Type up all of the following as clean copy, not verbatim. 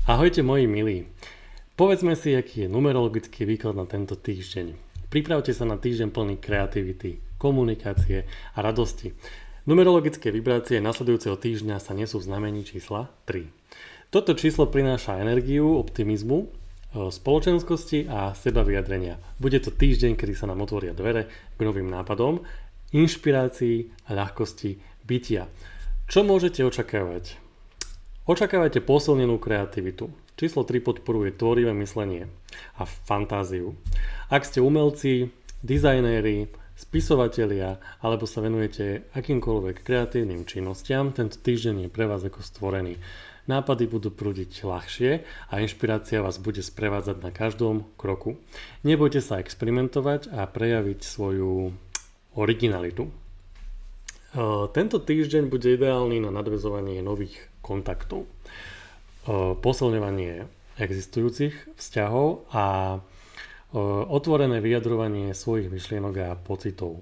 Ahojte moji milí. Povedzme si, aký je numerologický výklad na tento týždeň. Pripravte sa na týždeň plný kreativity, komunikácie a radosti. Numerologické vibrácie nasledujúceho týždňa sa nesú v znamení čísla 3. Toto číslo prináša energiu, optimizmu, spoločenskosti a sebavyjadrenia. Bude to týždeň, kedy sa nám otvoria dvere k novým nápadom, inšpirácii a ľahkosti bytia. Čo môžete očakávať? Očakávajte posilnenú kreativitu. Číslo 3 podporuje tvorivé myslenie a fantáziu. Ak ste umelci, dizajnéri, spisovatelia alebo sa venujete akýmkoľvek kreatívnym činnostiam, tento týždeň je pre vás ako stvorený. Nápady budú prúdiť ľahšie a inšpirácia vás bude sprevádzať na každom kroku. Nebojte sa experimentovať a prejaviť svoju originalitu. Tento týždeň bude ideálny na nadväzovanie nových kontaktov, posilňovanie existujúcich vzťahov a otvorené vyjadrovanie svojich myšlienok a pocitov.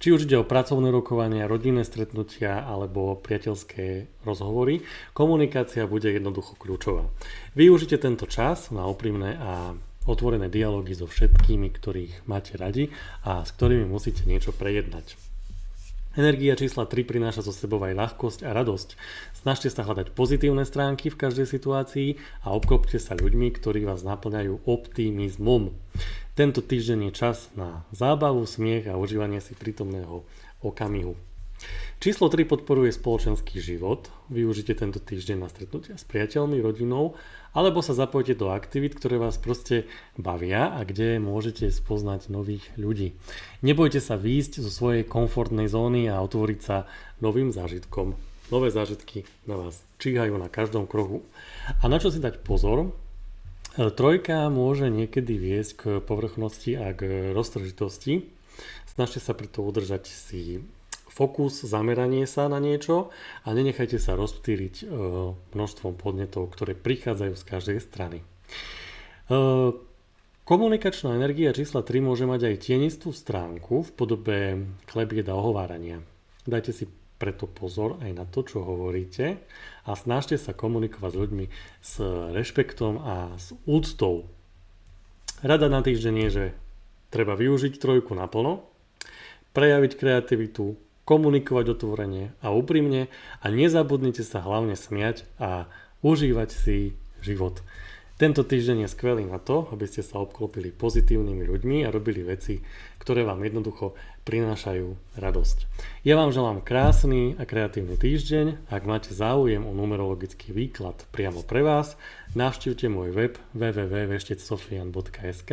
Či už ide o pracovné rokovania, rodinné stretnutia alebo priateľské rozhovory, komunikácia bude jednoducho kľúčová. Využite tento čas na úprimné a otvorené dialógy so všetkými, ktorých máte radi a s ktorými musíte niečo prejednať. Energia čísla 3 prináša so sebou aj ľahkosť a radosť. Snažte sa hľadať pozitívne stránky v každej situácii a obklopte sa ľuďmi, ktorí vás naplňajú optimizmom. Tento týždeň je čas na zábavu, smiech a užívanie si prítomného okamihu. Číslo 3 podporuje spoločenský život. Využite tento týždeň na stretnutia s priateľmi, rodinou alebo sa zapojte do aktivít, ktoré vás proste bavia a kde môžete spoznať nových ľudí. Nebojte sa výjsť zo svojej komfortnej zóny a otvoriť sa novým zážitkom. Nové zážitky na vás číhajú na každom kroku. A na čo si dať pozor? Trojka môže niekedy viesť k povrchnosti a k roztržitosti. Snažte sa preto udržať si fokus, zameranie sa na niečo a nenechajte sa rozptýliť množstvom podnetov, ktoré prichádzajú z každej strany. Komunikačná energia čísla 3 môže mať aj tienistú stránku v podobe klebiet a ohovárania. Dajte si preto pozor aj na to, čo hovoríte a snažte sa komunikovať s ľuďmi s rešpektom a s úctou. Rada na týždeň je, že treba využiť trojku naplno, prejaviť kreativitu, komunikovať otvorene a úprimne a nezabudnite sa hlavne smiať a užívať si život. Tento týždeň je skvelý na to, aby ste sa obklopili pozitívnymi ľuďmi a robili veci, ktoré vám jednoducho prinášajú radosť. Ja vám želám krásny a kreatívny týždeň. Ak máte záujem o numerologický výklad priamo pre vás, navštívte môj web www.veštecsofian.sk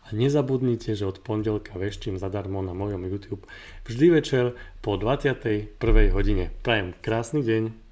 a nezabudnite, že od pondelka veštím zadarmo na mojom YouTube vždy večer po 21. hodine. Prajem krásny deň.